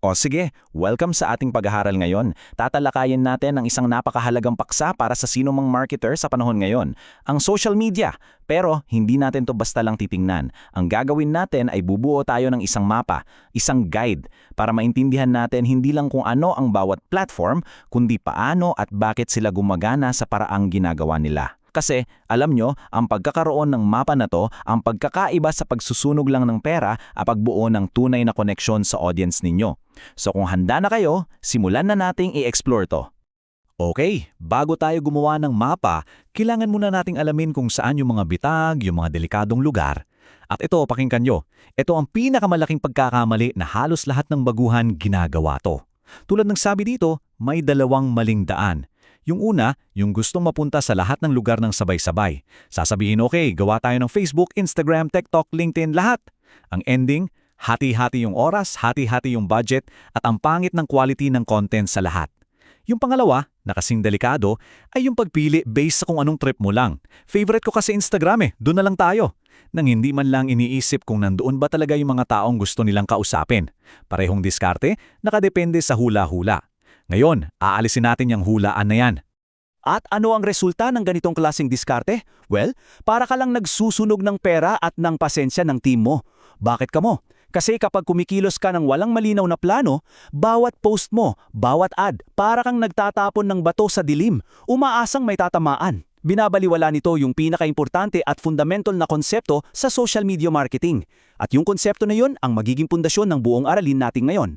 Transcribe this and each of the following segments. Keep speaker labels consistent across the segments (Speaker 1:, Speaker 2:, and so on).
Speaker 1: O sige, welcome sa ating pag-aaral ngayon. Tatalakayin natin ang isang napakahalagang paksa para sa sinumang marketer sa panahon ngayon, ang social media. Pero hindi natin to basta lang titingnan. Ang gagawin natin ay bubuo tayo ng isang mapa, isang guide, para maintindihan natin hindi lang kung ano ang bawat platform, kundi paano at bakit sila gumagana sa paraang ginagawa nila. Kasi, alam nyo, ang pagkakaroon ng mapa na to, ang pagkakaiba sa pagsusunog lang ng pera at pagbuo ng tunay na koneksyon sa audience ninyo. So kung handa na kayo, simulan na nating i-explore to.
Speaker 2: Okay, bago tayo gumawa ng mapa, kailangan muna nating alamin kung saan yung mga bitag, yung mga delikadong lugar. At ito, pakinggan nyo, ito ang pinakamalaking pagkakamali na halos lahat ng baguhan ginagawa to. Tulad ng sabi dito, may dalawang maling daan. Yung una, yung gustong mapunta sa lahat ng lugar ng sabay-sabay. Sasabihin, okay, gawa tayo ng Facebook, Instagram, TikTok, LinkedIn, lahat. Ang ending, hati-hati yung oras, hati-hati yung budget, at ang pangit ng quality ng content sa lahat. Yung pangalawa, na kasing delikado, ay yung pagpili based sa kung anong trip mo lang. Favorite ko kasi Instagram doon na lang tayo. Nang hindi man lang iniisip kung nandoon ba talaga yung mga taong gusto nilang kausapin. Parehong diskarte, nakadepende sa hula-hula. Ngayon, aalisin natin yung hulaan na yan.
Speaker 1: At ano ang resulta ng ganitong klaseng diskarte? Well, para ka lang nagsusunog ng pera at ng pasensya ng team mo. Bakit ka mo? Kasi kapag kumikilos ka ng walang malinaw na plano, bawat post mo, bawat ad, para kang nagtatapon ng bato sa dilim, umaasang may tatamaan. Binabaliwala nito yung pinakaimportante at fundamental na konsepto sa social media marketing. At yung konsepto na yun ang magiging pundasyon ng buong aralin natin ngayon.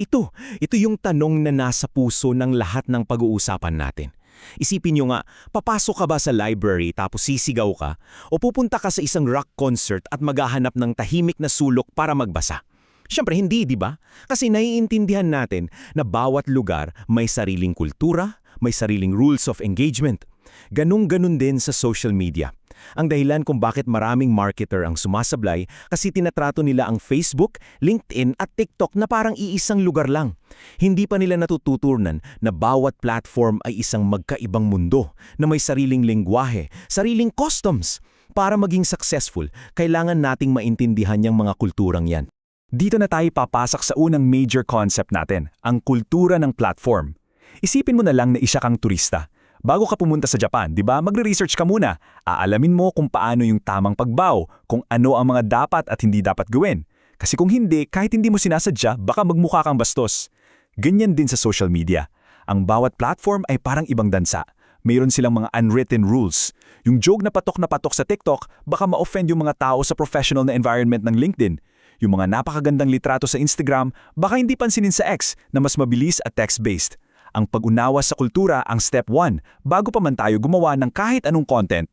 Speaker 3: Ito yung tanong na nasa puso ng lahat ng pag-uusapan natin. Isipin nyo nga, papasok ka ba sa library tapos sisigaw ka o pupunta ka sa isang rock concert at maghahanap ng tahimik na sulok para magbasa? Siyempre hindi, di ba? Kasi naiintindihan natin na bawat lugar may sariling kultura, may sariling rules of engagement. Ganun-ganun din sa social media. Ang dahilan kung bakit maraming marketer ang sumasablay kasi tinatrato nila ang Facebook, LinkedIn at TikTok na parang iisang lugar lang. Hindi pa nila natututunan na bawat platform ay isang magkaibang mundo na may sariling lengguwahe, sariling customs. Para maging successful, kailangan nating maintindihan yung mga kulturang yan.
Speaker 2: Dito na tayo papasok sa unang major concept natin, ang kultura ng platform. Isipin mo na lang na isa kang turista. Bago ka pumunta sa Japan, di ba, magre-research ka muna. Aalamin mo kung paano yung tamang pagbaw, kung ano ang mga dapat at hindi dapat gawin. Kasi kung hindi, kahit hindi mo sinasadya, baka magmukha kang bastos. Ganyan din sa social media. Ang bawat platform ay parang ibang dansa. Mayroon silang mga unwritten rules. Yung joke na patok sa TikTok, baka ma-offend yung mga tao sa professional na environment ng LinkedIn. Yung mga napakagandang litrato sa Instagram, baka hindi pansinin sa X na mas mabilis at text-based. Ang pag-unawa sa kultura ang step 1 bago pa man tayo gumawa ng kahit anong content.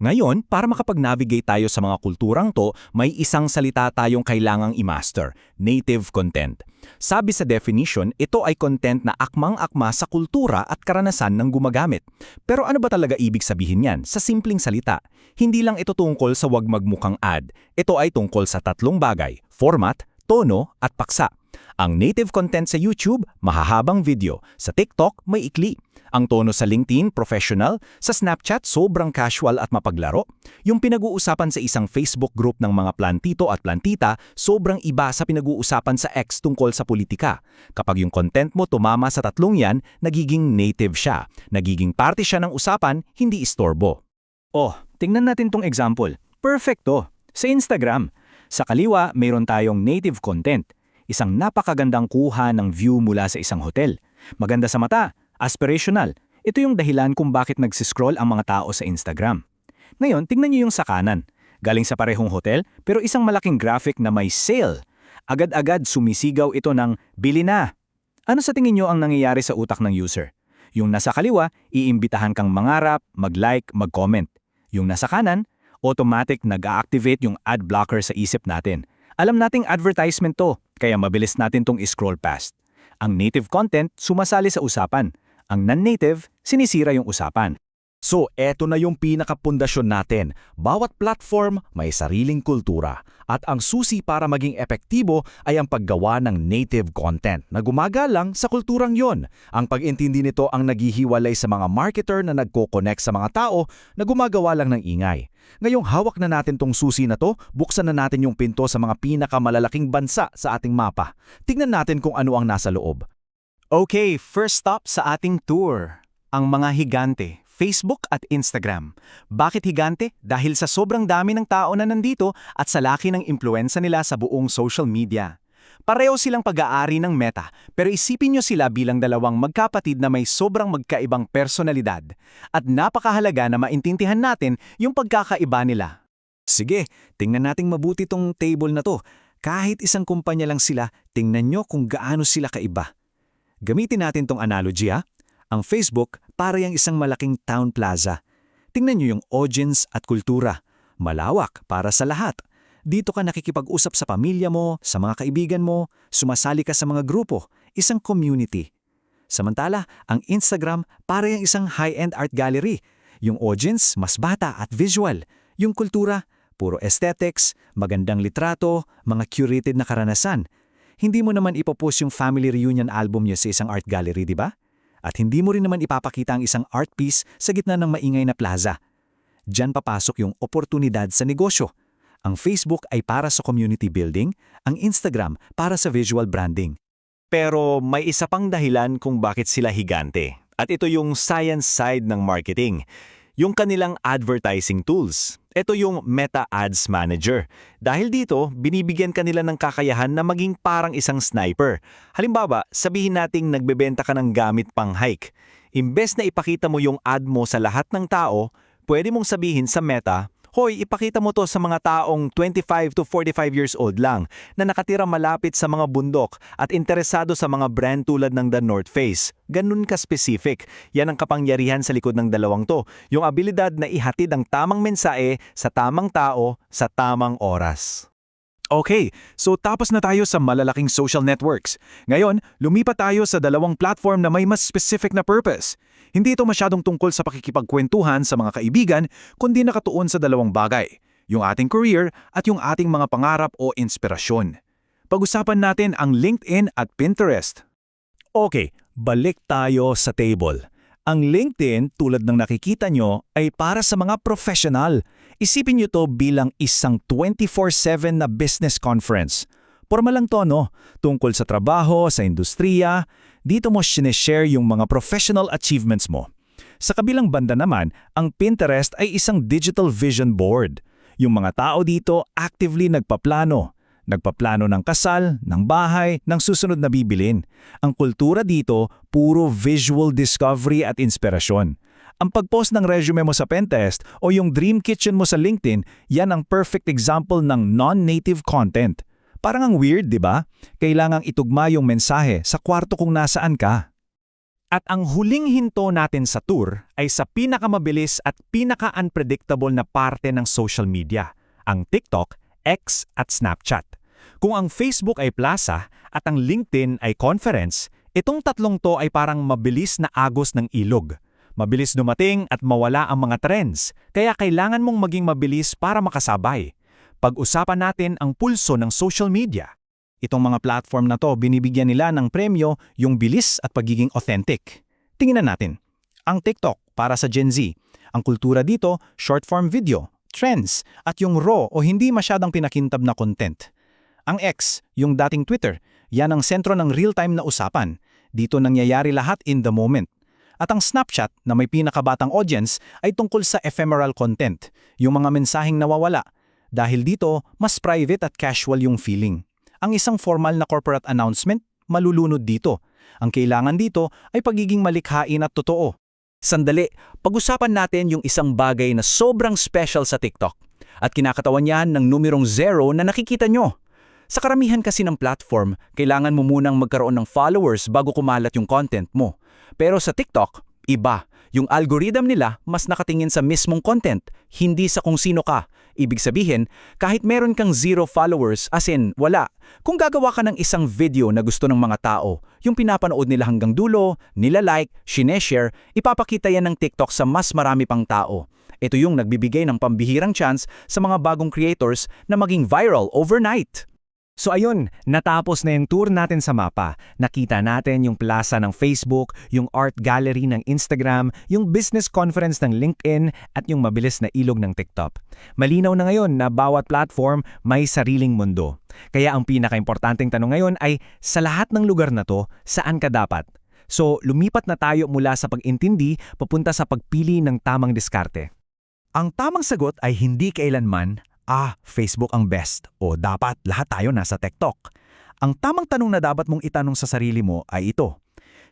Speaker 1: Ngayon, para makapag-navigate tayo sa mga kulturang to, may isang salita tayong kailangang i-master, native content. Sabi sa definition, ito ay content na akmang-akma sa kultura at karanasan ng gumagamit. Pero ano ba talaga ibig sabihin yan? Sa simpleng salita, hindi lang ito tungkol sa wag magmukhang ad. Ito ay tungkol sa tatlong bagay, format, tono at paksa. Ang native content sa YouTube, mahahabang video. Sa TikTok, may ikli. Ang tono sa LinkedIn, professional. Sa Snapchat, sobrang casual at mapaglaro. Yung pinag-uusapan sa isang Facebook group ng mga plantito at plantita, sobrang iba sa pinag-uusapan sa X tungkol sa politika. Kapag yung content mo tumama sa tatlong yan, nagiging native siya. Nagiging parte siya ng usapan, hindi istorbo.
Speaker 2: Oh, tingnan natin tong example. Perfecto! Sa Instagram, sa kaliwa, mayroon tayong native content. Isang napakagandang kuha ng view mula sa isang hotel. Maganda sa mata, aspirational. Ito yung dahilan kung bakit nagsiscroll ang mga tao sa Instagram. Ngayon, tingnan niyo yung sa kanan. Galing sa parehong hotel, pero isang malaking graphic na may sale. Agad-agad sumisigaw ito ng, "Bili na!" Ano sa tingin niyo ang nangyayari sa utak ng user? Yung nasa kaliwa, iimbitahan kang mangarap, mag-like, mag-comment. Yung nasa kanan, automatic nag-a-activate yung ad blocker sa isip natin. Alam nating advertisement to, kaya mabilis natin tong i-scroll past. Ang native content sumasali sa usapan. Ang non-native, sinisira yung usapan.
Speaker 3: So, eto na yung pinakapundasyon natin. Bawat platform may sariling kultura. At ang susi para maging epektibo ay ang paggawa ng native content na gumagalang sa kulturang yon. Ang pag-intindi nito ang naghihiwalay sa mga marketer na nagko-connect sa mga tao na gumagawa lang ng ingay.
Speaker 2: Ngayong hawak na natin tong susi na to, buksan na natin yung pinto sa mga pinakamalalaking bansa sa ating mapa. Tingnan natin kung ano ang nasa loob.
Speaker 1: Okay, first stop sa ating tour. Ang mga higante, Facebook at Instagram. Bakit higante? Dahil sa sobrang dami ng tao na nandito at sa laki ng impluensya nila sa buong social media. Pareho silang pag-aari ng Meta, pero isipin nyo sila bilang dalawang magkapatid na may sobrang magkaibang personalidad. At napakahalaga na maintindihan natin yung pagkakaiba nila.
Speaker 2: Sige, tingnan nating mabuti tong table na to. Kahit isang kumpanya lang sila, tingnan nyo kung gaano sila kaiba. Gamitin natin tong analogy ha. Ang Facebook para yung isang malaking town plaza. Tingnan nyo yung audience at kultura. Malawak para sa lahat. Dito ka nakikipag-usap sa pamilya mo, sa mga kaibigan mo, sumasali ka sa mga grupo, isang community. Samantala, ang Instagram para yung isang high-end art gallery. Yung audience, mas bata at visual. Yung kultura, puro aesthetics, magandang litrato, mga curated na karanasan. Hindi mo naman ipopost yung family reunion album niyo sa isang art gallery, di ba? At hindi mo rin naman ipapakita ang isang art piece sa gitna ng maingay na plaza. Diyan papasok yung oportunidad sa negosyo. Ang Facebook ay para sa community building, ang Instagram para sa visual branding.
Speaker 1: Pero may isa pang dahilan kung bakit sila higante. At ito yung science side ng marketing. Yung kanilang advertising tools. Ito yung Meta Ads Manager. Dahil dito, binibigyan kanila ng kakayahan na maging parang isang sniper. Halimbawa, sabihin nating nagbebenta ka ng gamit pang hike. Imbes na ipakita mo yung ad mo sa lahat ng tao, pwede mong sabihin sa Meta, "Hoy, ipakita mo to sa mga taong 25 to 45 years old lang na nakatira malapit sa mga bundok at interesado sa mga brand tulad ng The North Face." Ganun ka-specific. Yan ang kapangyarihan sa likod ng dalawang to. Yung abilidad na ihatid ang tamang mensahe sa tamang tao sa tamang oras.
Speaker 3: Okay, so tapos na tayo sa malalaking social networks. Ngayon, lumipat tayo sa dalawang platform na may mas specific na purpose. Hindi ito masyadong tungkol sa pakikipagkwentuhan sa mga kaibigan, kundi nakatuon sa dalawang bagay, yung ating career at yung ating mga pangarap o inspirasyon. Pag-usapan natin ang LinkedIn at Pinterest.
Speaker 2: Okay, balik tayo sa table. Ang LinkedIn, tulad ng nakikita nyo, ay para sa mga professional. Isipin nyo to bilang isang 24/7 na business conference. Formal lang to, no? Tungkol sa trabaho, sa industriya. Dito mo sineshare yung mga professional achievements mo. Sa kabilang banda naman, ang Pinterest ay isang digital vision board. Yung mga tao dito actively nagpaplano. Nagpaplano ng kasal, ng bahay, ng susunod na bibilin. Ang kultura dito, puro visual discovery at inspirasyon. Ang pag-post ng resume mo sa Pinterest o yung dream kitchen mo sa LinkedIn, yan ang perfect example ng non-native content. Parang ang weird, di ba? Kailangang itugma yung mensahe sa kwarto kung nasaan ka.
Speaker 1: At ang huling hinto natin sa tour ay sa pinakamabilis at pinaka-unpredictable na parte ng social media, ang TikTok, X at Snapchat. Kung ang Facebook ay plaza at ang LinkedIn ay conference, itong tatlong to ay parang mabilis na agos ng ilog. Mabilis dumating at mawala ang mga trends, kaya kailangan mong maging mabilis para makasabay. Pag-usapan natin ang pulso ng social media.
Speaker 2: Itong mga platform na to, binibigyan nila ng premyo yung bilis at pagiging authentic. Tingnan natin. Ang TikTok para sa Gen Z. Ang kultura dito, short-form video, trends, at yung raw o hindi masyadang pinakintab na content. Ang X, yung dating Twitter, yan ang sentro ng real-time na usapan. Dito nangyayari lahat in the moment. At ang Snapchat na may pinakabatang audience ay tungkol sa ephemeral content, yung mga mensaheng nawawala. Dahil dito, mas private at casual yung feeling. Ang isang formal na corporate announcement, malulunod dito. Ang kailangan dito ay pagiging malikhain at totoo.
Speaker 1: Sandali, pag-usapan natin yung isang bagay na sobrang special sa TikTok. At kinakatawan yan ng numerong 0 na nakikita nyo. Sa karamihan kasi ng platform, kailangan mo munang magkaroon ng followers bago kumalat yung content mo. Pero sa TikTok, iba. Yung algorithm nila mas nakatingin sa mismong content, hindi sa kung sino ka. Ibig sabihin, kahit meron kang 0 followers, as in, wala. Kung gagawa ka ng isang video na gusto ng mga tao, yung pinapanood nila hanggang dulo, nila-like, sineshare, ipapakita yan ng TikTok sa mas marami pang tao. Ito yung nagbibigay ng pambihirang chance sa mga bagong creators na maging viral overnight.
Speaker 4: So ayun, natapos na yung tour natin sa mapa. Nakita natin yung plaza ng Facebook, yung art gallery ng Instagram, yung business conference ng LinkedIn, at yung mabilis na ilog ng TikTok. Malinaw na ngayon na bawat platform may sariling mundo. Kaya ang pinakaimportanteng tanong ngayon ay, sa lahat ng lugar na to, saan ka dapat? So lumipat na tayo mula sa pag-intindi papunta sa pagpili ng tamang diskarte.
Speaker 2: Ang tamang sagot ay hindi kailanman, Facebook ang best o dapat lahat tayo nasa TikTok. Ang tamang tanong na dapat mong itanong sa sarili mo ay ito.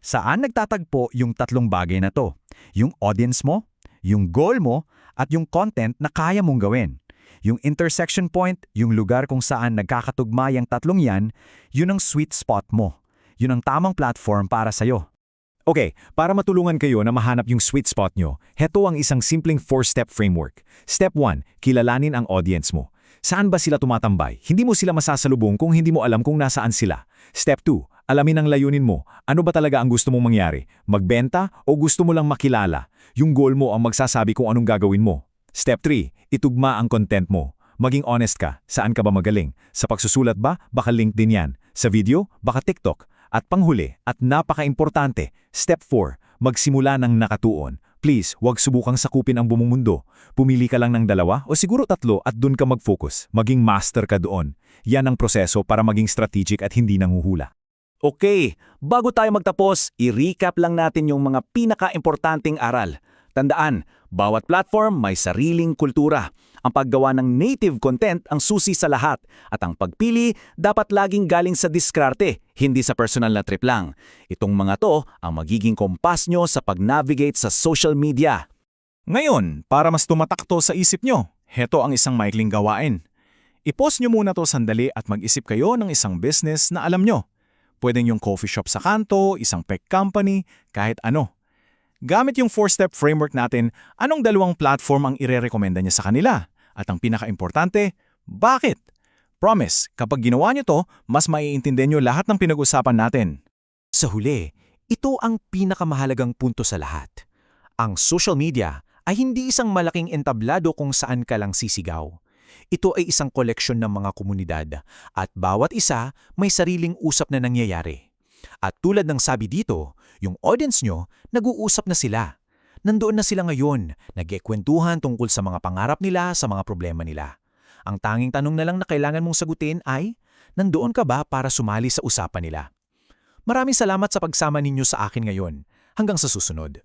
Speaker 2: Saan nagtatagpo yung tatlong bagay na to? Yung audience mo, yung goal mo, at yung content na kaya mong gawin. Yung intersection point, yung lugar kung saan nagkakatugma yung tatlong yan, yun ang sweet spot mo. Yun ang tamang platform para sa'yo.
Speaker 3: Okay, para matulungan kayo na mahanap yung sweet spot nyo, heto ang isang simpleng 4-step framework. Step 1, kilalanin ang audience mo. Saan ba sila tumatambay? Hindi mo sila masasalubong kung hindi mo alam kung nasaan sila. Step 2, alamin ang layunin mo. Ano ba talaga ang gusto mong mangyari? Magbenta o gusto mo lang makilala? Yung goal mo ang magsasabi kung anong gagawin mo. Step 3, itugma ang content mo. Maging honest ka, saan ka ba magaling? Sa pagsusulat ba? Baka LinkedIn yan. Sa video? Baka TikTok. At panghuli, at napaka-importante, Step 4, magsimula ng nakatuon. Please, huwag subukang sakupin ang buong mundo. Pumili ka lang ng 2 o siguro 3 at dun ka mag-focus. Maging master ka doon. Yan ang proseso para maging strategic at hindi nanguhula.
Speaker 2: Okay, bago tayo magtapos, i-recap lang natin yung mga pinaka-importanting aral. Tandaan, bawat platform may sariling kultura. Ang paggawa ng native content ang susi sa lahat. At ang pagpili dapat laging galing sa diskarte, hindi sa personal na trip lang. Itong mga to ang magiging kompas nyo sa pag-navigate sa social media.
Speaker 1: Ngayon, para mas tumatakto sa isip nyo, heto ang isang maikling gawain. I-pause nyo muna to sandali at mag-isip kayo ng isang business na alam nyo. Pwedeng yung coffee shop sa kanto, isang tech company, kahit ano. Gamit yung 4-step framework natin, anong 2 platform ang ire-recommenda niya sa kanila? At ang pinaka-importante, bakit? Promise, kapag ginawa niyo to, mas maiintindihan niyo lahat ng pinag-usapan natin.
Speaker 3: Sa huli, ito ang pinakamahalagang punto sa lahat. Ang social media ay hindi isang malaking entablado kung saan ka lang sisigaw. Ito ay isang koleksyon ng mga komunidad at bawat isa may sariling usap na nangyayari. At tulad ng sabi dito, yung audience nyo, nag-uusap na sila. Nandoon na sila ngayon, nag-ekwentuhan tungkol sa mga pangarap nila, sa mga problema nila. Ang tanging tanong na lang na kailangan mong sagutin ay, nandoon ka ba para sumali sa usapan nila? Maraming salamat sa pagsama ninyo sa akin ngayon. Hanggang sa susunod.